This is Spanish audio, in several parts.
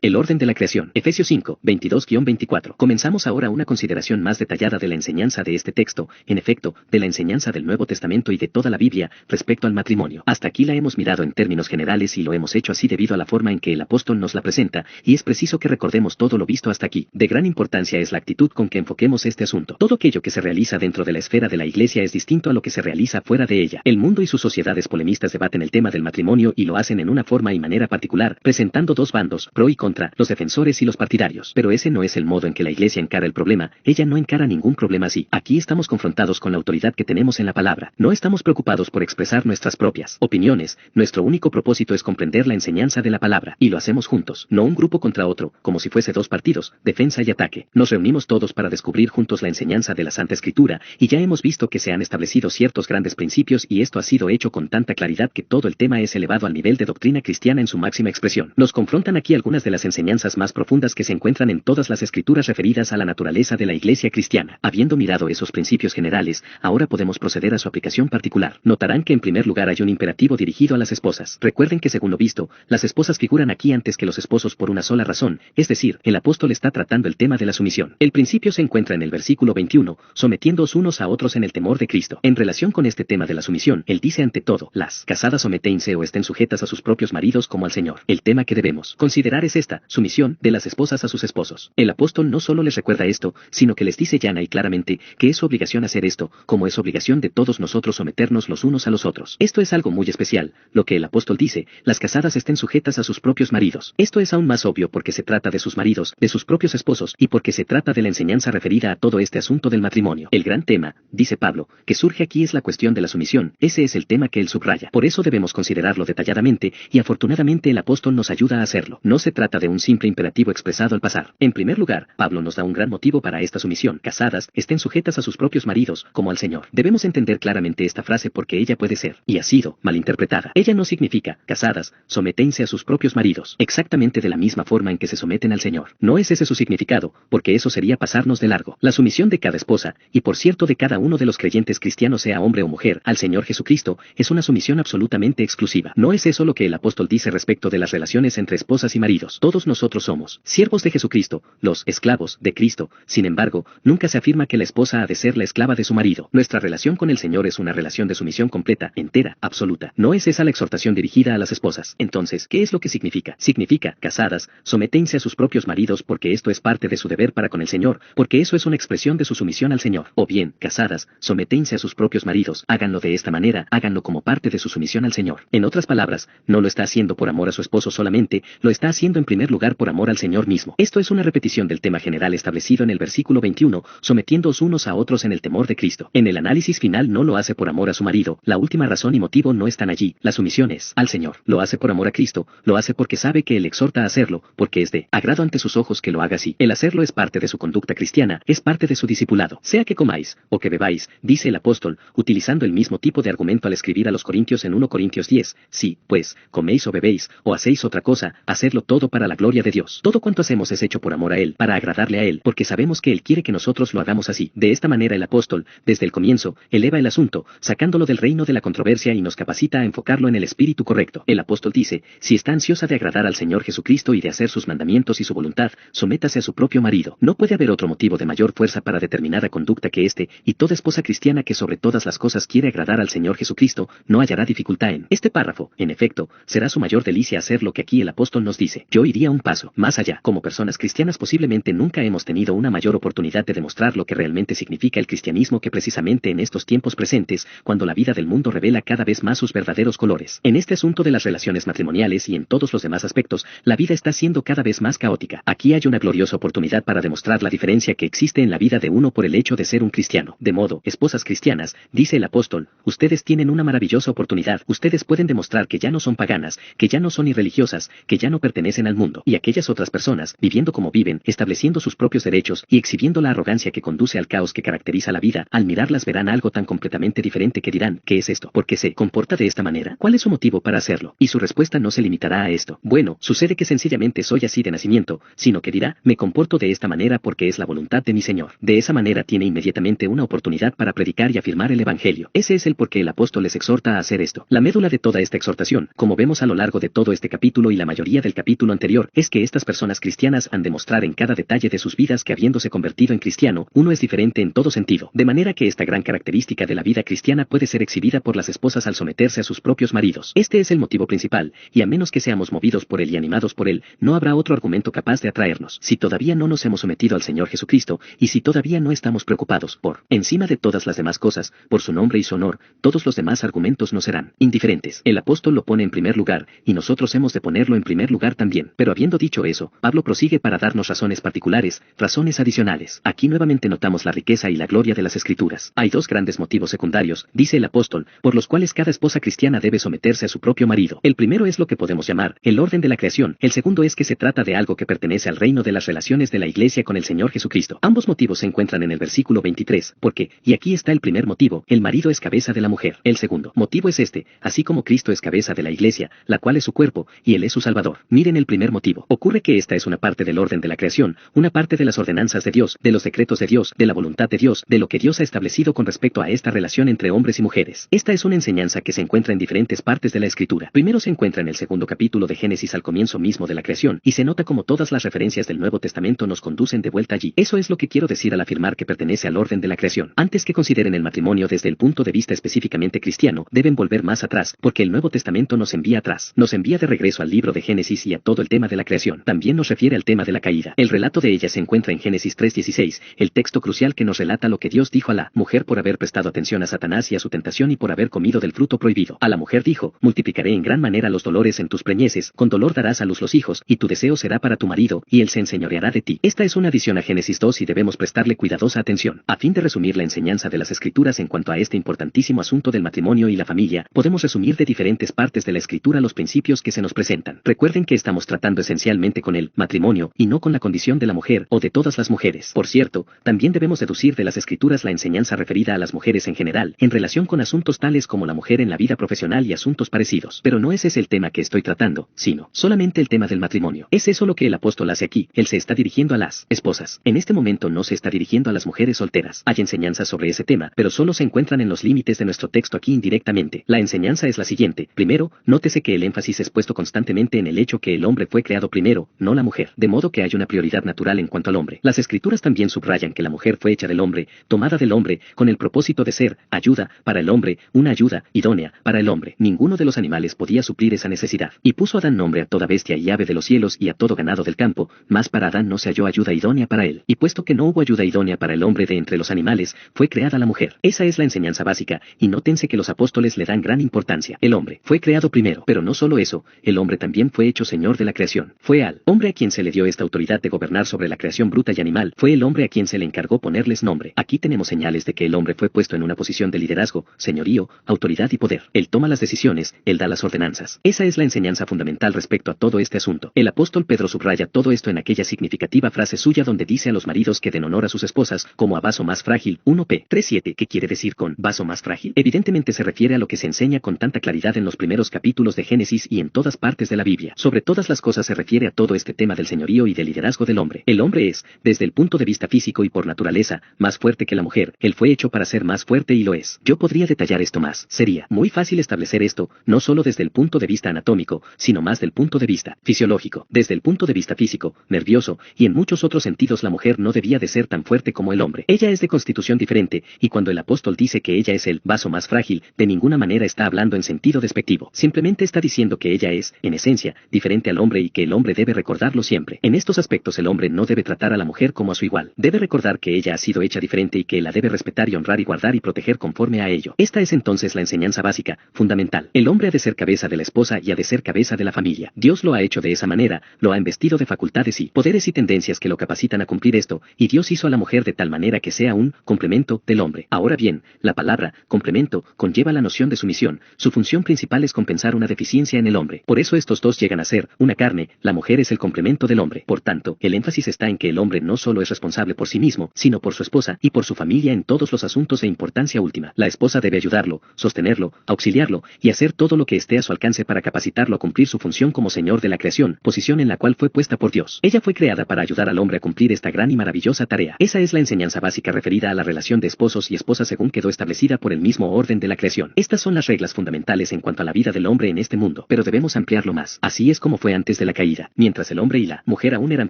El orden de la creación. Efesios 5, 22-24. Comenzamos ahora una consideración más detallada de la enseñanza de este texto, en efecto, de la enseñanza del Nuevo Testamento y de toda la Biblia, respecto al matrimonio. Hasta aquí la hemos mirado en términos generales y lo hemos hecho así debido a la forma en que el apóstol nos la presenta, y es preciso que recordemos todo lo visto hasta aquí. De gran importancia es la actitud con que enfoquemos este asunto. Todo aquello que se realiza dentro de la esfera de la iglesia es distinto a lo que se realiza fuera de ella. El mundo y sus sociedades polemistas debaten el tema del matrimonio y lo hacen en una forma y manera particular, presentando dos bandos, pro y contra, los defensores y los partidarios. Pero ese no es el modo en que la iglesia encara el problema. Ella no encara ningún problema así. Aquí estamos confrontados con la autoridad que tenemos en la palabra. No estamos preocupados por expresar nuestras propias opiniones. Nuestro único propósito es comprender la enseñanza de la palabra. Y lo hacemos juntos, no un grupo contra otro, como si fuese dos partidos, defensa y ataque. Nos reunimos todos para descubrir juntos la enseñanza de la Santa Escritura, y ya hemos visto que se han establecido ciertos grandes principios y esto ha sido hecho con tanta claridad que todo el tema es elevado al nivel de doctrina cristiana en su máxima expresión. Nos confrontan aquí algunas de las enseñanzas más profundas que se encuentran en todas las escrituras referidas a la naturaleza de la iglesia cristiana. Habiendo mirado esos principios generales, ahora podemos proceder a su aplicación particular. Notarán que en primer lugar hay un imperativo dirigido a las esposas. Recuerden que según lo visto, las esposas figuran aquí antes que los esposos por una sola razón, es decir, el apóstol está tratando el tema de la sumisión. El principio se encuentra en el versículo 21, sometiéndoos unos a otros en el temor de Cristo. En relación con este tema de la sumisión, él dice ante todo, las casadas someténse o estén sujetas a sus propios maridos como al Señor. El tema que debemos considerar es esta, sumisión de las esposas a sus esposos. El apóstol no solo les recuerda esto, sino que les dice llana y claramente que es su obligación hacer esto, como es obligación de todos nosotros someternos los unos a los otros. Esto es algo muy especial, lo que el apóstol dice, las casadas estén sujetas a sus propios maridos. Esto es aún más obvio porque se trata de sus maridos, de sus propios esposos, y porque se trata de la enseñanza referida a todo este asunto del matrimonio. El gran tema, dice Pablo, que surge aquí es la cuestión de la sumisión. Ese es el tema que él subraya. Por eso debemos considerarlo detalladamente, y afortunadamente el apóstol nos ayuda a hacerlo. No se trata de un simple imperativo expresado al pasar. En primer lugar, Pablo nos da un gran motivo para esta sumisión. Casadas, estén sujetas a sus propios maridos, como al Señor. Debemos entender claramente esta frase porque ella puede ser, y ha sido, malinterpretada. Ella no significa, casadas, sométense a sus propios maridos, exactamente de la misma forma en que se someten al Señor. No es ese su significado, porque eso sería pasarnos de largo. La sumisión de cada esposa, y por cierto de cada uno de los creyentes cristianos sea hombre o mujer, al Señor Jesucristo, es una sumisión absolutamente exclusiva. No es eso lo que el apóstol dice respecto de las relaciones entre esposas y maridos. Todos nosotros somos siervos de Jesucristo, los esclavos de Cristo. Sin embargo, nunca se afirma que la esposa ha de ser la esclava de su marido. Nuestra relación con el Señor es una relación de sumisión completa, entera, absoluta. No es esa la exhortación dirigida a las esposas. Entonces, ¿qué es lo que significa? Significa, casadas, sométense a sus propios maridos porque esto es parte de su deber para con el Señor, porque eso es una expresión de su sumisión al Señor. O bien, casadas, sométense a sus propios maridos, háganlo de esta manera, háganlo como parte de su sumisión al Señor. En otras palabras, no lo está haciendo por amor a su esposo solamente, lo está haciendo en primer lugar por amor al Señor mismo. Esto es una repetición del tema general establecido en el versículo 21, sometiéndoos unos a otros en el temor de Cristo. En el análisis final no lo hace por amor a su marido, la última razón y motivo no están allí, la sumisión es al Señor. Lo hace por amor a Cristo, lo hace porque sabe que él exhorta a hacerlo, porque es de agrado ante sus ojos que lo haga así. El hacerlo es parte de su conducta cristiana, es parte de su discipulado. Sea que comáis, o que bebáis, dice el apóstol, utilizando el mismo tipo de argumento al escribir a los Corintios en 1 Corintios 10, sí, pues, coméis o bebéis, o hacéis otra cosa, hacedlo todo para la gloria de Dios. Todo cuanto hacemos es hecho por amor a Él, para agradarle a Él, porque sabemos que Él quiere que nosotros lo hagamos así. De esta manera el apóstol, desde el comienzo, eleva el asunto, sacándolo del reino de la controversia y nos capacita a enfocarlo en el espíritu correcto. El apóstol dice, si está ansiosa de agradar al Señor Jesucristo y de hacer sus mandamientos y su voluntad, sométase a su propio marido. No puede haber otro motivo de mayor fuerza para determinada conducta que este, y toda esposa cristiana que sobre todas las cosas quiere agradar al Señor Jesucristo, no hallará dificultad en este párrafo. En efecto, será su mayor delicia hacer lo que aquí el apóstol nos dice. Yo iría un paso más allá. Como personas cristianas posiblemente nunca hemos tenido una mayor oportunidad de demostrar lo que realmente significa el cristianismo que precisamente en estos tiempos presentes, cuando la vida del mundo revela cada vez más sus verdaderos colores. En este asunto de las relaciones matrimoniales y en todos los demás aspectos, la vida está siendo cada vez más caótica. Aquí hay una gloriosa oportunidad para demostrar la diferencia que existe en la vida de uno por el hecho de ser un cristiano. De modo, esposas cristianas, dice el apóstol, ustedes tienen una maravillosa oportunidad. Ustedes pueden demostrar que ya no son paganas, que ya no son irreligiosas, que ya no pertenecen al mundo. Y aquellas otras personas, viviendo como viven, estableciendo sus propios derechos y exhibiendo la arrogancia que conduce al caos que caracteriza la vida, al mirarlas verán algo tan completamente diferente que dirán, ¿qué es esto? ¿Por qué se comporta de esta manera? ¿Cuál es su motivo para hacerlo? Y su respuesta no se limitará a esto. Bueno, sucede que sencillamente soy así de nacimiento, sino que dirá, me comporto de esta manera porque es la voluntad de mi Señor. De esa manera tiene inmediatamente una oportunidad para predicar y afirmar el Evangelio. Ese es el por qué el apóstol les exhorta a hacer esto. La médula de toda esta exhortación, como vemos a lo largo de todo este capítulo y la mayoría del capítulo anterior, anterior es que estas personas cristianas han de mostrar en cada detalle de sus vidas que habiéndose convertido en cristiano, uno es diferente en todo sentido. De manera que esta gran característica de la vida cristiana puede ser exhibida por las esposas al someterse a sus propios maridos. Este es el motivo principal, y a menos que seamos movidos por él y animados por él, no habrá otro argumento capaz de atraernos. Si todavía no nos hemos sometido al Señor Jesucristo, y si todavía no estamos preocupados por, encima de todas las demás cosas, por su nombre y su honor, todos los demás argumentos nos serán indiferentes. El apóstol lo pone en primer lugar, y nosotros hemos de ponerlo en primer lugar también. Pero habiendo dicho eso, Pablo prosigue para darnos razones particulares, razones adicionales. Aquí nuevamente notamos la riqueza y la gloria de las Escrituras. Hay dos grandes motivos secundarios, dice el apóstol, por los cuales cada esposa cristiana debe someterse a su propio marido. El primero es lo que podemos llamar el orden de la creación. El segundo es que se trata de algo que pertenece al reino de las relaciones de la Iglesia con el Señor Jesucristo. Ambos motivos se encuentran en el versículo 23, porque, y aquí está el primer motivo, el marido es cabeza de la mujer. El segundo motivo es este, así como Cristo es cabeza de la Iglesia, la cual es su cuerpo, y Él es su Salvador. Miren el primer motivo. Ocurre que esta es una parte del orden de la creación, una parte de las ordenanzas de Dios, de los decretos de Dios, de la voluntad de Dios, de lo que Dios ha establecido con respecto a esta relación entre hombres y mujeres. Esta es una enseñanza que se encuentra en diferentes partes de la Escritura. Primero se encuentra en el segundo capítulo de Génesis al comienzo mismo de la creación, y se nota como todas las referencias del Nuevo Testamento nos conducen de vuelta allí. Eso es lo que quiero decir al afirmar que pertenece al orden de la creación. Antes que consideren el matrimonio desde el punto de vista específicamente cristiano, deben volver más atrás, porque el Nuevo Testamento nos envía atrás. Nos envía de regreso al libro de Génesis y a todo el tema de la creación. También nos refiere al tema de la caída. El relato de ella se encuentra en Génesis 3:16, el texto crucial que nos relata lo que Dios dijo a la mujer por haber prestado atención a Satanás y a su tentación y por haber comido del fruto prohibido. A la mujer dijo: multiplicaré en gran manera los dolores en tus preñeces, con dolor darás a luz los hijos, y tu deseo será para tu marido, y él se enseñoreará de ti. Esta es una adición a Génesis 2 y debemos prestarle cuidadosa atención. A fin de resumir la enseñanza de las Escrituras en cuanto a este importantísimo asunto del matrimonio y la familia, podemos resumir de diferentes partes de la Escritura los principios que se nos presentan. Recuerden que estamos tratando esencialmente con el matrimonio, y no con la condición de la mujer, o de todas las mujeres. Por cierto, también debemos deducir de las Escrituras la enseñanza referida a las mujeres en general, en relación con asuntos tales como la mujer en la vida profesional y asuntos parecidos. Pero no ese es el tema que estoy tratando, sino solamente el tema del matrimonio. ¿Es eso lo que el apóstol hace aquí? Él se está dirigiendo a las esposas. En este momento no se está dirigiendo a las mujeres solteras. Hay enseñanzas sobre ese tema, pero solo se encuentran en los límites de nuestro texto aquí indirectamente. La enseñanza es la siguiente. Primero, nótese que el énfasis es puesto constantemente en el hecho que el hombre fue creado primero, no la mujer, de modo que hay una prioridad natural en cuanto al hombre. Las Escrituras también subrayan que la mujer fue hecha del hombre, tomada del hombre, con el propósito de ser ayuda para el hombre, una ayuda idónea para el hombre. Ninguno de los animales podía suplir esa necesidad. Y puso Adán nombre a toda bestia y ave de los cielos y a todo ganado del campo, mas para Adán no se halló ayuda idónea para él. Y puesto que no hubo ayuda idónea para el hombre de entre los animales, fue creada la mujer. Esa es la enseñanza básica, y nótense que los apóstoles le dan gran importancia. El hombre fue creado primero, pero no solo eso, el hombre también fue hecho señor de la creación. Fue al hombre a quien se le dio esta autoridad de gobernar sobre la creación bruta y animal, fue el hombre a quien se le encargó ponerles nombre. Aquí tenemos señales de que el hombre fue puesto en una posición de liderazgo, señorío, autoridad y poder. Él toma las decisiones, él da las ordenanzas. Esa es la enseñanza fundamental respecto a todo este asunto. El apóstol Pedro subraya todo esto en aquella significativa frase suya donde dice a los maridos que den honor a sus esposas como a vaso más frágil, 1 P. 3:7. ¿Qué quiere decir con vaso más frágil? Evidentemente se refiere a lo que se enseña con tanta claridad en los primeros capítulos de Génesis y en todas partes de la Biblia. Sobre todas las cosas se refiere a todo este tema del señorío y del liderazgo del hombre. El hombre es, desde el punto de vista físico y por naturaleza, más fuerte que la mujer. Él fue hecho para ser más fuerte y lo es. Yo podría detallar esto más. Sería muy fácil establecer esto, no solo desde el punto de vista anatómico, sino más del punto de vista fisiológico. Desde el punto de vista físico, nervioso, y en muchos otros sentidos la mujer no debía de ser tan fuerte como el hombre. Ella es de constitución diferente, y cuando el apóstol dice que ella es el vaso más frágil, de ninguna manera está hablando en sentido despectivo. Simplemente está diciendo que ella es, en esencia, diferente al hombre y que el hombre debe recordarlo siempre. En estos aspectos el hombre no debe tratar a la mujer como a su igual. Debe recordar que ella ha sido hecha diferente y que la debe respetar y honrar y guardar y proteger conforme a ello. Esta es entonces la enseñanza básica, fundamental. El hombre ha de ser cabeza de la esposa y ha de ser cabeza de la familia. Dios lo ha hecho de esa manera, lo ha investido de facultades y poderes y tendencias que lo capacitan a cumplir esto, y Dios hizo a la mujer de tal manera que sea un complemento del hombre. Ahora bien, la palabra complemento conlleva la noción de sumisión. Su función principal es compensar una deficiencia en el hombre. Por eso estos dos llegan a ser una carne, la mujer es el complemento del hombre. Por tanto, el énfasis está en que el hombre no solo es responsable por sí mismo, sino por su esposa y por su familia en todos los asuntos de importancia última. La esposa debe ayudarlo, sostenerlo, auxiliarlo y hacer todo lo que esté a su alcance para capacitarlo a cumplir su función como señor de la creación, posición en la cual fue puesta por Dios. Ella fue creada para ayudar al hombre a cumplir esta gran y maravillosa tarea. Esa es la enseñanza básica referida a la relación de esposos y esposas según quedó establecida por el mismo orden de la creación. Estas son las reglas fundamentales en cuanto a la vida del hombre en este mundo, pero debemos ampliarlo más. Así es como fue antes de la caída, mientras el hombre y la mujer aún eran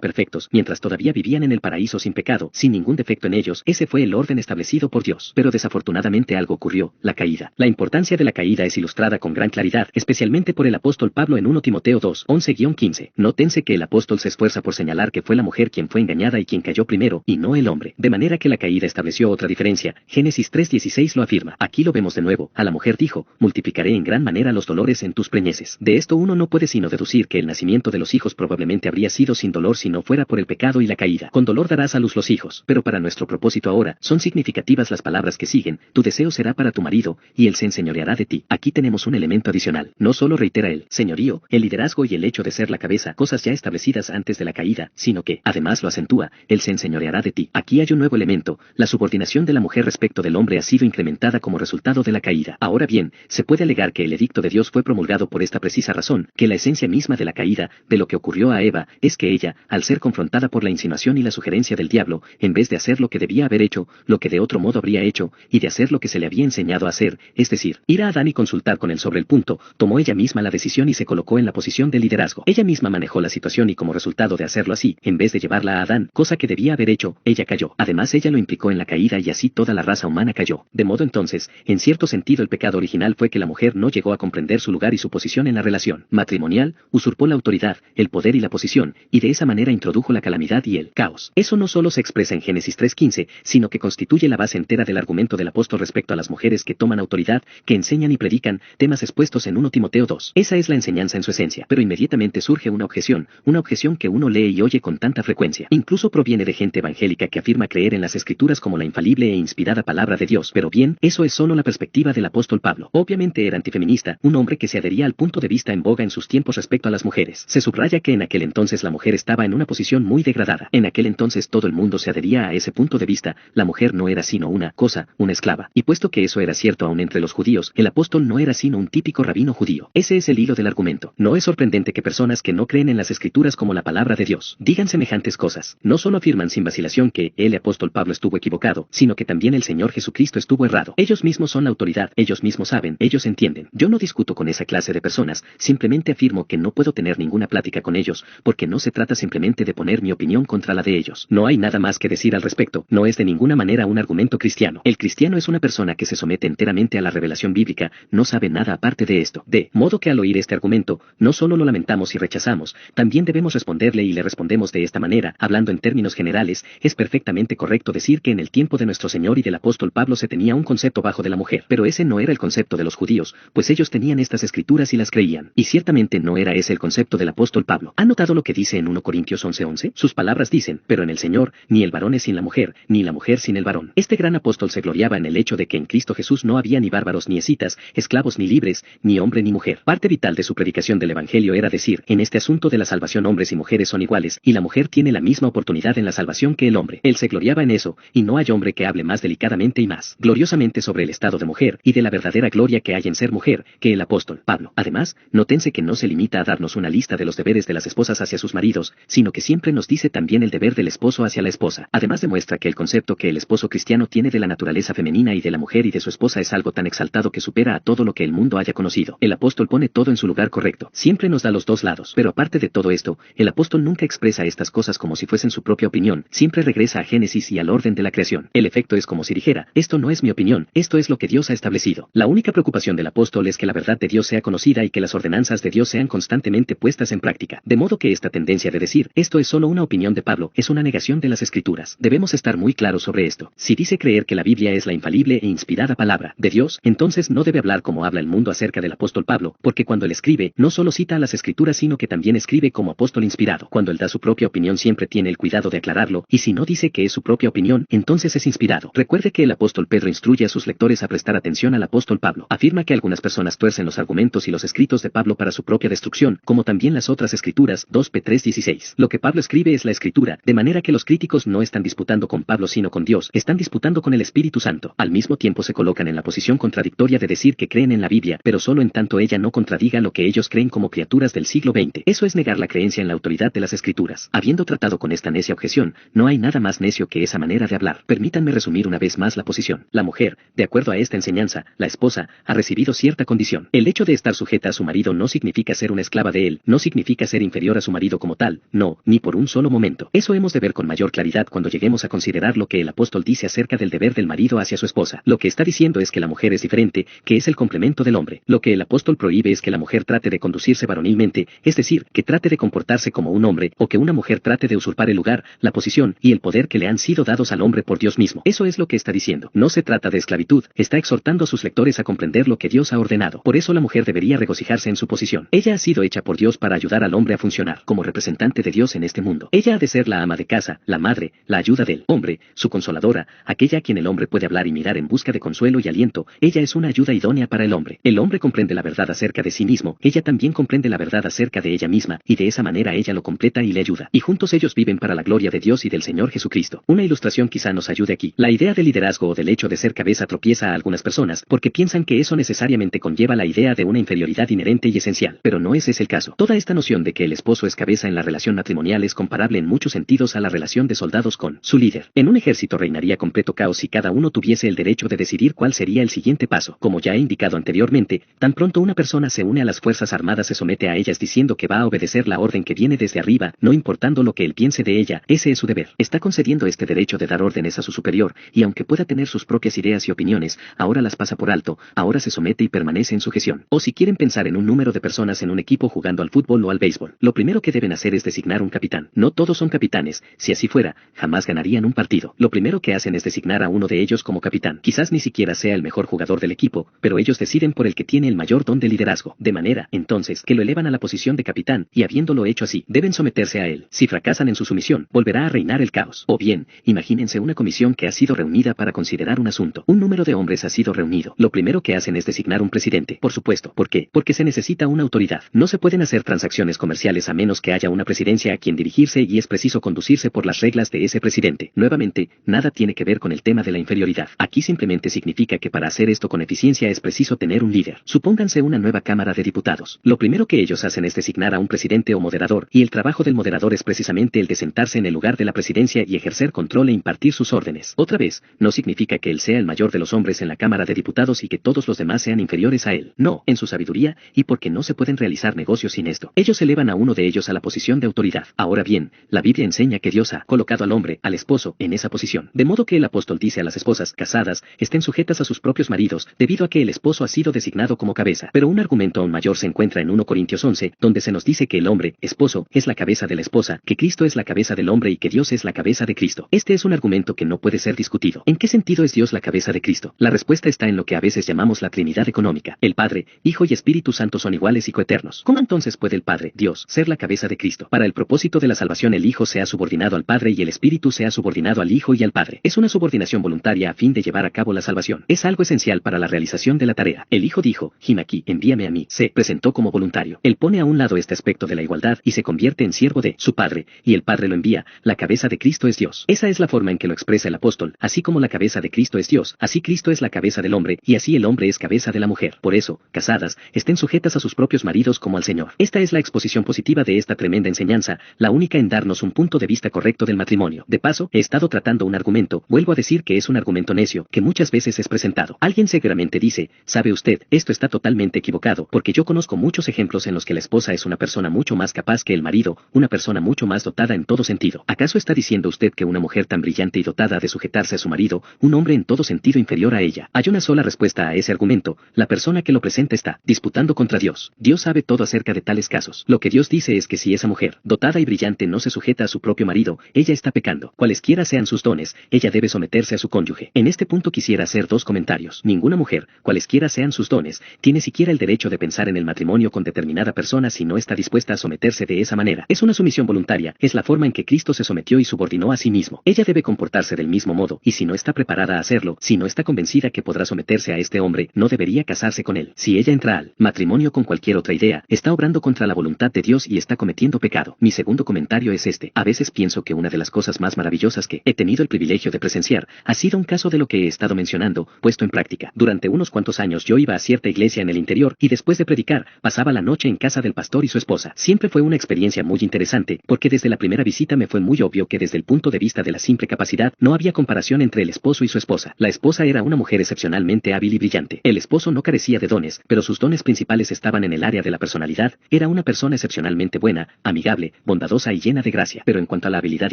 perfectos, mientras todavía vivían en el paraíso sin pecado, sin ningún defecto en ellos, ese fue el orden establecido por Dios. Pero desafortunadamente algo ocurrió, la caída. La importancia de la caída es ilustrada con gran claridad, especialmente por el apóstol Pablo en 1 Timoteo 2, 11-15. Nótense que el apóstol se esfuerza por señalar que fue la mujer quien fue engañada y quien cayó primero, y no el hombre. De manera que la caída estableció otra diferencia. Génesis 3:16 lo afirma. Aquí lo vemos de nuevo. A la mujer dijo, multiplicaré en gran manera los dolores en tus preñeces. De esto uno no puede sino deducir que el nacimiento de los hijos probablemente habría sido sin dolor si no fuera por el pecado y la caída. Con dolor darás a luz los hijos. Pero para nuestro propósito ahora, son significativas las palabras que siguen. Tu deseo será para tu marido, y él se enseñoreará de ti. Aquí tenemos un elemento adicional. No solo reitera el señorío, el liderazgo y el hecho de ser la cabeza, cosas ya establecidas antes de la caída, sino que, además lo acentúa, él se enseñoreará de ti. Aquí hay un nuevo elemento. La subordinación de la mujer respecto del hombre ha sido incrementada como resultado de la caída. Ahora bien, se puede alegar que el edicto de Dios fue promulgado por esta precisa razón, que la esencia misma de la caída, de lo que ocurrió a Eva, es que ella, al ser confrontada por la insinuación y la sugerencia del diablo, en vez de hacer lo que debía haber hecho, lo que de otro modo habría hecho, y de hacer lo que se le había enseñado a hacer, es decir, ir a Adán y consultar con él sobre el punto, tomó ella misma la decisión y se colocó en la posición de liderazgo. Ella misma manejó la situación y como resultado de hacerlo así, en vez de llevarla a Adán, cosa que debía haber hecho, ella cayó. Además ella lo implicó en la caída y así toda la raza humana cayó. De modo entonces, en cierto sentido el pecado original fue que la mujer no llegó a comprender su lugar y su posición en la relación matrimonial, usurpó la autoridad, el poder y la posición, y de esa manera introdujo la calamidad y el caos. Eso no solo se expresa en Génesis 3:15, sino que constituye la base entera del argumento del apóstol respecto a las mujeres que toman autoridad, que enseñan y predican, temas expuestos en 1 Timoteo 2. Esa es la enseñanza en su esencia, pero inmediatamente surge una objeción que uno lee y oye con tanta frecuencia. Incluso proviene de gente evangélica que afirma creer en las escrituras como la infalible e inspirada palabra de Dios, pero bien, eso es solo la perspectiva del apóstol Pablo. Obviamente era antifeminista, un hombre que se adhería al punto de vista en boga en sus tiempos respecto a las mujeres. Se subraya que en aquel entonces la mujer estaba en una posición muy degradada. En aquel entonces todo el mundo se adhería a ese punto de vista, la mujer no era sino una cosa, una esclava. Y puesto que eso era cierto aún entre los judíos, el apóstol no era sino un típico rabino judío. Ese es el hilo del argumento. No es sorprendente que personas que no creen en las escrituras como la palabra de Dios digan semejantes cosas. No solo afirman sin vacilación que el apóstol Pablo estuvo equivocado, sino que también el Señor Jesucristo estuvo errado. Ellos mismos son la autoridad, ellos mismos saben, ellos entienden. Yo no discuto con esa clase de personas, simplemente afirmo que no puedo tener ninguna plática con ellos, porque no se trata simplemente de poner mi opinión contra la de ellos. No hay nada más que decir al respecto, no es de ninguna manera un argumento cristiano. El cristiano es una persona que se somete enteramente a la revelación bíblica, no sabe nada aparte de esto. De modo que al oír este argumento, no solo lo lamentamos y rechazamos, también debemos responderle y le respondemos de esta manera, hablando en términos generales, es perfectamente correcto decir que en el tiempo de nuestro Señor y del apóstol Pablo se tenía un concepto bajo de la mujer, pero ese no era el concepto de los judíos, pues ellos tenían estas escrituras y las creían, y ciertamente no era ese el concepto del apóstol Pablo. ¿Han notado lo que dice en 1 Corintios 11:11? Sus palabras dicen, pero en el Señor, ni el varón es sin la mujer, ni la mujer sin el varón. Este gran apóstol se gloriaba en el hecho de que en Cristo Jesús no había ni bárbaros ni escitas, esclavos ni libres, ni hombre ni mujer. Parte vital de su predicación del Evangelio era decir, en este asunto de la salvación hombres y mujeres son iguales, y la mujer tiene la misma oportunidad en la salvación que el hombre. Él se gloriaba en eso, y no hay hombre que hable más delicadamente y más gloriosamente sobre el estado de mujer, y de la verdadera gloria que hay en ser mujer, que el apóstol Pablo. Además, nótense que no se limita a darnos una lista de los deberes de las esposas hacia sus maridos, sino que siempre nos dice también el deber del esposo hacia la esposa. Además demuestra que el concepto que el esposo cristiano tiene de la naturaleza femenina y de la mujer y de su esposa es algo tan exaltado que supera a todo lo que el mundo haya conocido. El apóstol pone todo en su lugar correcto. Siempre nos da los dos lados. Pero aparte de todo esto, el apóstol nunca expresa estas cosas como si fuesen su propia opinión. Siempre regresa a Génesis y al orden de la creación. El efecto es como si dijera, esto no es mi opinión, esto es lo que Dios ha establecido. La única preocupación del apóstol es que la verdad de Dios sea conocida y que las ordenanzas de Dios sean constantemente puestas en práctica. De modo que esta tendencia de decir, esto es solo una opinión de Pablo, es una negación de las escrituras. Debemos estar muy claros sobre esto. Si dice creer que la Biblia es la infalible e inspirada palabra de Dios, entonces no debe hablar como habla el mundo acerca del apóstol Pablo, porque cuando él escribe, no solo cita a las escrituras sino que también escribe como apóstol inspirado. Cuando él da su propia opinión siempre tiene el cuidado de aclararlo, y si no dice que es su propia opinión, entonces es inspirado. Recuerde que el apóstol Pedro instruye a sus lectores a prestar atención al apóstol Pablo. Afirma que algunas personas tuercen los argumentos y los escritos de Pablo para su propia destrucción, como también las otras escrituras, 2 P 3:16. Lo que Pablo escribe es la escritura, de manera que los críticos no están disputando con Pablo sino con Dios, están disputando con el Espíritu Santo. Al mismo tiempo se colocan en la posición contradictoria de decir que creen en la Biblia, pero solo en tanto ella no contradiga lo que ellos creen como criaturas del siglo XX. Eso es negar la creencia en la autoridad de las escrituras. Habiendo tratado con esta necia objeción, no hay nada más necio que esa manera de hablar. Permítanme resumir una vez más la posición. La mujer, de acuerdo a esta enseñanza, la esposa, ha recibido cierta condición. El hecho de estar sujeta a su marido no significa ser una esclava de él, no significa ser inferior a su marido como tal, no, ni por un solo momento. Eso hemos de ver con mayor claridad cuando lleguemos a considerar lo que el apóstol dice acerca del deber del marido hacia su esposa. Lo que está diciendo es que la mujer es diferente, que es el complemento del hombre. Lo que el apóstol prohíbe es que la mujer trate de conducirse varonilmente, es decir, que trate de comportarse como un hombre, o que una mujer trate de usurpar el lugar, la posición y el poder que le han sido dados al hombre por Dios mismo. Eso es lo que está diciendo. No se trata de esclavitud, está exhortando a sus lectores a comprender lo que Dios ha ordenado. Por eso la mujer debería regocijarse en su posición. Ella ha sido hecha por Dios para ayudar al hombre a funcionar como representante de Dios en este mundo. Ella ha de ser la ama de casa, la madre, la ayuda del hombre, su consoladora, aquella a quien el hombre puede hablar y mirar en busca de consuelo y aliento. Ella es una ayuda idónea para el hombre. El hombre comprende la verdad acerca de sí mismo, ella también comprende la verdad acerca de ella misma, y de esa manera ella lo completa y le ayuda. Y juntos ellos viven para la gloria de Dios y del Señor Jesucristo. Una ilustración quizá nos ayude aquí. La idea de liderazgo o del hecho de ser cabeza tropieza a algunas personas, porque piensan que eso necesariamente conlleva la idea de una inferioridad inherente y esencial. Pero no ese es el caso. Toda esta noción de que el esposo es cabeza en la relación matrimonial es comparable en muchos sentidos a la relación de soldados con su líder. En un ejército reinaría completo caos si cada uno tuviese el derecho de decidir cuál sería el siguiente paso. Como ya he indicado anteriormente, tan pronto una persona se une a las fuerzas armadas se somete a ellas diciendo que va a obedecer la orden que viene desde arriba, no importando lo que él piense de ella, ese es su deber. Está concediendo este derecho de dar órdenes a su superior, y aunque pueda tener sus propias ideas y opiniones, ahora las pasa por alto, ahora se somete y permanece en sujeción. O si quieren pensar en un número de personas en un equipo jugando al fútbol o al béisbol, lo primero que deben hacer es designar un capitán. No todos son capitanes, si así fuera, jamás ganarían un partido. Lo primero que hacen es designar a uno de ellos como capitán. Quizás ni siquiera sea el mejor jugador del equipo, pero ellos deciden por el que tiene el mayor don de liderazgo, de manera, entonces, que lo elevan a la posición de capitán, y habiéndolo hecho así, deben someterse a él. Si fracasan en su sumisión, volverá a reinar el caos. O bien, imagínense una comisión que ha sido reunida para considerar un asunto. Un número de hombres ha sido reunido. Lo primero que hacen es designar un presidente. Por supuesto. ¿Por qué? Porque se necesita una autoridad. No se pueden hacer transacciones comerciales a menos que haya una presidencia a quien dirigirse y es preciso conducirse por las reglas de ese presidente. Nuevamente, nada tiene que ver con el tema de la inferioridad. Aquí simplemente significa que para hacer esto con eficiencia es preciso tener un líder. Supónganse una nueva Cámara de Diputados. Lo primero que ellos hacen es designar a un presidente o moderador, y el trabajo del moderador es precisamente el de sentarse en el lugar de la presidencia y ejercer control e impartir sus órdenes. Otra vez, no significa que él sea el mayor de los hombres en la Cámara de Diputados y que todos los demás sean inferiores a él. No, en su sabiduría, y porque no se pueden realizar negocios sin esto. Ellos elevan a uno de ellos a la posición de autoridad. Ahora bien, la Biblia enseña que Dios ha colocado al hombre, al esposo, en esa posición. De modo que el apóstol dice a las esposas casadas, estén sujetas a sus propios maridos, debido a que el esposo ha sido designado como cabeza. Pero un argumento aún mayor se encuentra en 1 Corintios 11, donde se nos dice que el hombre, esposo, es la cabeza de la esposa, que Cristo es la cabeza del hombre y que Dios es la cabeza de Cristo. Este es un argumento que no puede ser discutido. ¿En qué sentido es Dios la cabeza de Cristo? La respuesta está en lo que a veces llamamos la Trinidad económica. El Padre, Hijo y Espíritu Santo son iguales y coeternos. ¿Cómo entonces puede el Padre, Dios, ser la cabeza de Cristo? Para el propósito de la salvación el Hijo se ha subordinado al Padre y el Espíritu se ha subordinado al Hijo y al Padre. Es una subordinación voluntaria a fin de llevar a cabo la salvación. Es algo esencial para la realización de la tarea. El Hijo dijo, Jim aquí, envíame a mí. Se presentó como voluntario. Él pone a un lado este aspecto de la igualdad y se convierte en siervo de su Padre, y el Padre lo envía. La cabeza de Cristo es Dios. Esa es la forma en que lo expresa el apóstol. Así como la cabeza de Cristo es Dios, así Cristo es la cabeza del hombre, y así el hombre es cabeza de la mujer. Por eso, casadas, estén sujetas a sus propios maridos como al Señor. Esta es la exposición positiva de esta tremenda enseñanza, la única en darnos un punto de vista correcto del matrimonio. De paso, he estado tratando un argumento, vuelvo a decir que es un argumento necio, que muchas veces es presentado. Alguien seguramente dice, ¿sabe usted, esto está totalmente equivocado, porque yo conozco muchos ejemplos en los que la esposa es una persona mucho más capaz que el marido, una persona mucho más dotada en todo sentido? ¿Acaso está diciendo usted que una mujer tan brillante y dotada ha de sujetarse a su marido, un hombre en todo sentido inferior a ella? Hay una sola respuesta a ese argumento, la persona que lo presenta está disputando contra Dios. Dios sabe todo acerca de tales casos. Lo que Dios dice es que si esa mujer, dotada y brillante, no se sujeta a su propio marido, ella está pecando. Cualesquiera sean sus dones, ella debe someterse a su cónyuge. En este punto quisiera hacer dos comentarios. Ninguna mujer, cualesquiera sean sus dones, tiene siquiera el derecho de pensar en el matrimonio con determinada persona si no está dispuesta a someterse de esa manera. Es una sumisión voluntaria, es la forma en que Cristo se sometió y subordinó a sí mismo. Ella debe comportarse del mismo modo, y si no está preparada a hacerlo, si no está convencida que podrá someterse a este hombre, no debería casarse con él. Si ella entra al matrimonio con cualquier otra idea, está obrando contra la voluntad de Dios y está cometiendo pecado. Mi segundo comentario es este. A veces pienso que una de las cosas más maravillosas que he tenido el privilegio de presenciar ha sido un caso de lo que he estado mencionando, puesto en práctica. Durante unos cuantos años yo iba a cierta iglesia en el interior y después de predicar, pasaba la noche en casa del pastor y su esposa. Siempre fue una experiencia muy interesante, porque desde la primera visita me fue muy obvio que desde el punto de vista de la simple capacidad, no había comparación entre el esposo y su esposa. La esposa era una mujer excepcionalmente hábil y brillante. El esposo no carecía de dones, pero sus dones principales estaban en el área de la personalidad. Era una persona excepcionalmente buena, amigable, bondadosa y llena de gracia, pero en cuanto a la habilidad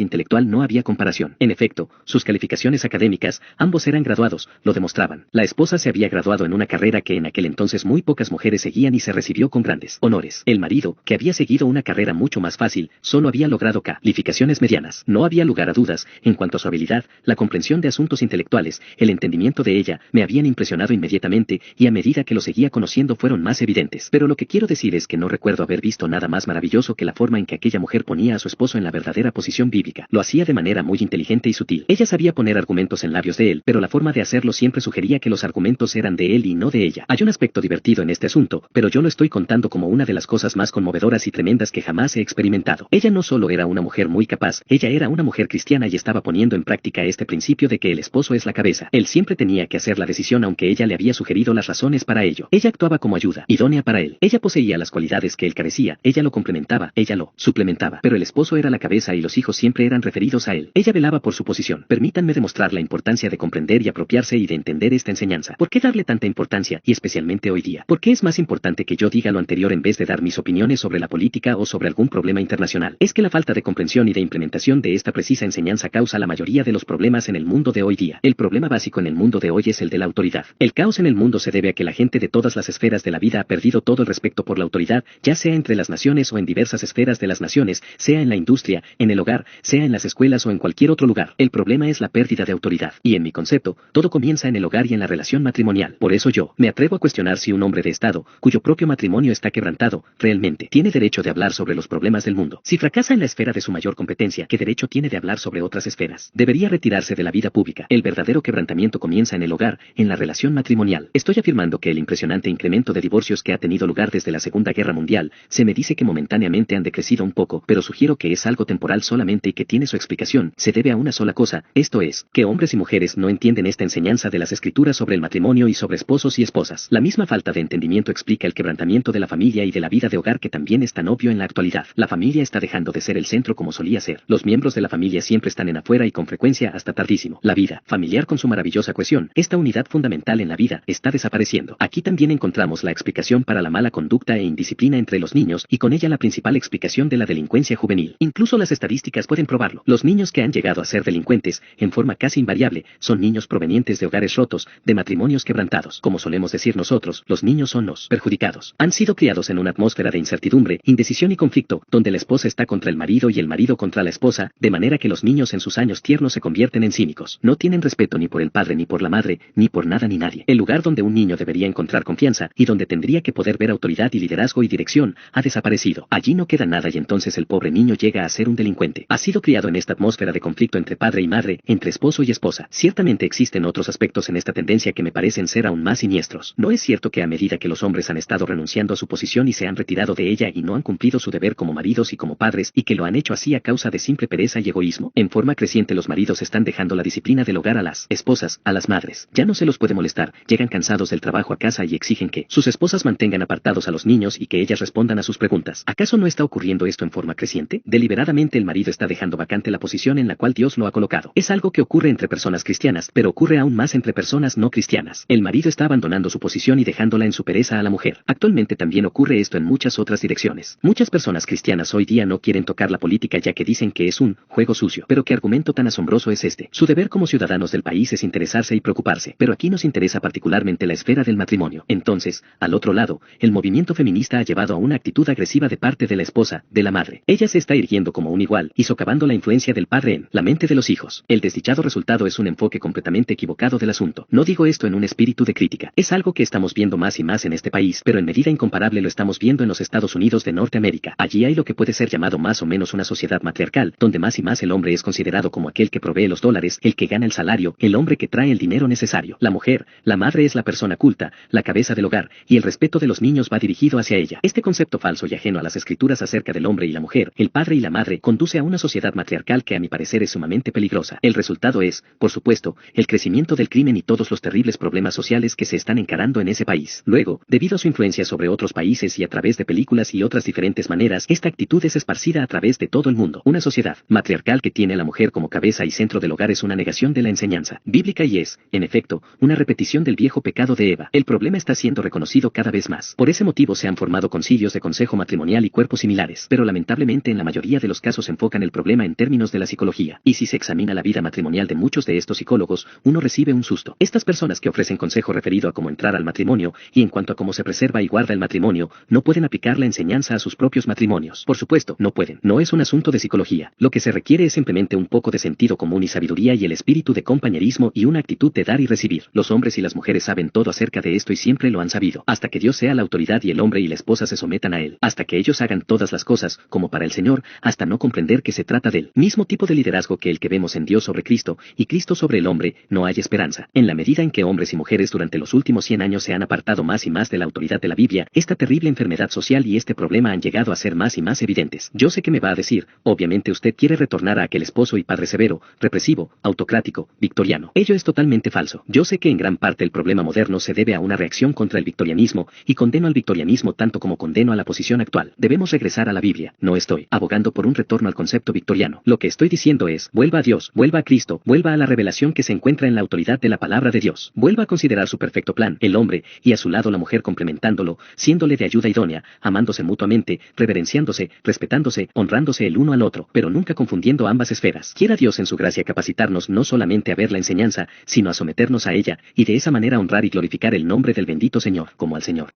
intelectual no había comparación. En efecto, sus calificaciones académicas, ambos eran graduados, lo demostraban. La esposa se había graduado en una carrera que en aquel entonces muy pocas mujeres seguían y se recibió con grandes honores. El marido, que había seguido una carrera mucho más fácil, solo había logrado calificaciones medianas. No había lugar a dudas, en cuanto a su habilidad, la comprensión de asuntos intelectuales, el entendimiento de ella, me habían impresionado inmediatamente, y a medida que lo seguía conociendo fueron más evidentes. Pero lo que quiero decir es que no recuerdo haber visto nada más maravilloso que la forma en que aquella mujer ponía a su esposo en la verdadera posición bíblica. Lo hacía de manera muy inteligente y sutil. Ella sabía poner argumentos en labios de él, pero la forma de hacerlo siempre sugería que los argumentos eran de él y no de ella. Hay un aspecto divertido en este asunto, pero yo lo estoy contando como una de las cosas más conmovedoras y tremendas que jamás he experimentado. Ella no solo era una mujer muy capaz, ella era una mujer cristiana y estaba poniendo en práctica este principio de que el esposo es la cabeza. Él siempre tenía que hacer la decisión aunque ella le había sugerido las razones para ello. Ella actuaba como ayuda, idónea para él. Ella poseía las cualidades que él carecía, ella lo complementaba, ella lo suplementaba. Pero el esposo era la cabeza y los hijos siempre eran referidos a él. Ella velaba por su posición. Permítanme demostrar la importancia de comprender y apropiarse y de entender esta enseñanza. ¿Por qué darle tanta importancia, y especialmente hoy día? ¿Por qué es más importante que yo diga lo anterior en vez de dar mis opiniones sobre la política o sobre algún problema internacional? Es que la falta de comprensión y de implementación de esta precisa enseñanza causa la mayoría de los problemas en el mundo de hoy día. El problema básico en el mundo de hoy es el de la autoridad. El caos en el mundo se debe a que la gente de todas las esferas de la vida ha perdido todo el respeto por la autoridad, ya sea entre las naciones o en diversas esferas de las naciones, sea en la industria, en el hogar, sea en las escuelas o en cualquier otro lugar. El problema es la pérdida de autoridad. Y en mi concepto, todo comienza en el hogar y en la relación matrimonial. Por eso yo me atrevo a cuestionar si un hombre de Estado, cuyo propio matrimonio está quebrantado, realmente tiene derecho de hablar sobre los problemas del mundo. Si fracasa en la esfera de su mayor competencia, ¿qué derecho tiene de hablar sobre otras esferas? Debería retirarse de la vida pública. El verdadero quebrantamiento comienza en el hogar, en la relación matrimonial. Estoy afirmando que el impresionante incremento de divorcios que ha tenido lugar desde la Segunda Guerra Mundial, se me dice que momentáneamente han decrecido un poco, pero sugiero que es algo temporal solamente y que tiene su explicación, se debe a una sola cosa, esto es, que hombres y mujeres no entienden esta enseñanza de las escrituras sobre el matrimonio y sobre esposos y esposas. La misma falta de entendimiento explica el quebrantamiento de la familia y de la vida de hogar que también es tan obvio en la actualidad. La familia está dejando de ser el centro como solía ser. Los miembros de la familia siempre están en afuera y con frecuencia hasta tardísimo. La vida familiar con su maravillosa cohesión, esta unidad fundamental en la vida, está desapareciendo. Aquí también encontramos la explicación para la mala conducta e indisciplina entre los niños y con ella la principal explicación de la delincuencia juvenil. Incluso las estadísticas pueden probarlo. Los niños que han llegado a ser delincuentes, en forma casi invariable, son niños provenientes de hogares rotos, de matrimonios quebrantados. Como solemos decir nosotros, los niños son los perjudicados. Han sido criados en una atmósfera de incertidumbre, indecisión y conflicto, donde la esposa está contra el marido y el marido contra la esposa, de manera que los niños en sus años tiernos se convierten en cínicos. No tienen respeto ni por el padre ni por la madre, ni por nada ni nadie. El lugar donde un niño debería encontrar confianza, y donde tendría que poder ver autoridad y liderazgo y dirección, ha desaparecido. Allí no queda nada y entonces el pobre niño llega a ser un delincuente. Ha sido criado en esta atmósfera de conflicto entre padre y madre, entre esposo y esposa. Ciertamente existen otros aspectos en esta tendencia que me parecen ser aún más siniestros. ¿No es cierto que a medida que los hombres han estado renunciando a su posición y se han retirado de ella y no han cumplido su deber como maridos y como padres, y que lo han hecho así a causa de simple pereza y egoísmo? En forma creciente los maridos están dejando la disciplina del hogar a las esposas, a las madres. Ya no se los puede molestar, llegan cansados del trabajo a casa y exigen que sus esposas mantengan apartados a los niños y que ellas respondan a sus preguntas. ¿Acaso no está ocurriendo esto en forma creciente? Deliberadamente el marido está dejando vacante la posición en la cual Dios lo ha colocado. Es algo que ocurre entre personas cristianas, pero ocurre aún más entre personas no cristianas. El marido está abandonando su posición y dejándola en su pereza a la mujer. Actualmente también ocurre esto en muchas otras direcciones. Muchas personas cristianas hoy día no quieren tocar la política ya que dicen que es un juego sucio. Pero qué argumento tan asombroso es este. Su deber como ciudadanos del país es interesarse y preocuparse, pero aquí nos interesa particularmente la esfera del matrimonio. Entonces, al otro lado, el movimiento feminista ha llevado a una actitud agresiva de parte de la esposa, de la madre. Ella se está irguiendo como un igual y socavando la influencia del padre en la mente de los hijos. El desdichado resultado es un enfoque completamente equivocado del asunto. No digo esto en un espíritu de crítica. Es algo que estamos viendo más y más en este país, pero en medida incomparable lo estamos viendo en los Estados Unidos de Norteamérica. Allí hay lo que puede ser llamado más o menos una sociedad matriarcal, donde más y más el hombre es considerado como aquel que provee los dólares, el que gana el salario, el hombre que trae el dinero necesario. La mujer, la madre es la persona culta, la cabeza del hogar, y el respeto de los niños va dirigido hacia ella. Este concepto falso y ajeno a las escrituras acerca del hombre y la mujer, el padre y la madre, conduce a una sociedad matriarcal que a mi parecer es sumamente peligrosa. El resultado es, por supuesto, el crecimiento del crimen y todos los terribles problemas sociales que se están encarando en ese país. Luego, debido a su influencia sobre otros países y a través de películas y otras diferentes maneras, esta actitud es esparcida a través de todo el mundo. Una sociedad matriarcal que tiene a la mujer como cabeza y centro del hogar es una negación de la enseñanza bíblica y es, en efecto, una repetición del viejo pecado de Eva. El problema está siendo reconocido cada vez más. Por ese motivo se han formado concilios concilios de consejo matrimonial y cuerpos similares, pero lamentablemente en la mayoría de los casos enfocan el problema en términos de la psicología, y si se examina la vida matrimonial de muchos de estos psicólogos, uno recibe un susto. Estas personas que ofrecen consejo referido a cómo entrar al matrimonio, y en cuanto a cómo se preserva y guarda el matrimonio, no pueden aplicar la enseñanza a sus propios matrimonios. Por supuesto, no pueden. No es un asunto de psicología. Lo que se requiere es simplemente un poco de sentido común y sabiduría y el espíritu de compañerismo y una actitud de dar y recibir. Los hombres y las mujeres saben todo acerca de esto y siempre lo han sabido, hasta que Dios sea la autoridad y el hombre y la esposa se sometan a él, hasta que ellos hagan todas las cosas, como para el Señor, hasta no comprender que se trata del mismo tipo de liderazgo que el que vemos en Dios sobre Cristo, y Cristo sobre el hombre, no hay esperanza. En la medida en que hombres y mujeres durante los últimos 100 años se han apartado más y más de la autoridad de la Biblia, esta terrible enfermedad social y este problema han llegado a ser más y más evidentes. Yo sé que me va a decir, obviamente usted quiere retornar a aquel esposo y padre severo, represivo, autocrático, victoriano. Ello es totalmente falso. Yo sé que en gran parte el problema moderno se debe a una reacción contra el victorianismo, y condeno al victorianismo tanto como condeno a la posición actual. Debemos regresar a la Biblia. No estoy abogando por un retorno al concepto victoriano. Lo que estoy diciendo es, vuelva a Dios, vuelva a Cristo, vuelva a la revelación que se encuentra en la autoridad de la palabra de Dios. Vuelva a considerar su perfecto plan, el hombre, y a su lado la mujer complementándolo, siéndole de ayuda idónea, amándose mutuamente, reverenciándose, respetándose, honrándose el uno al otro, pero nunca confundiendo ambas esferas. Quiera Dios en su gracia capacitarnos no solamente a ver la enseñanza, sino a someternos a ella, y de esa manera honrar y glorificar el nombre del bendito Señor, como al Señor.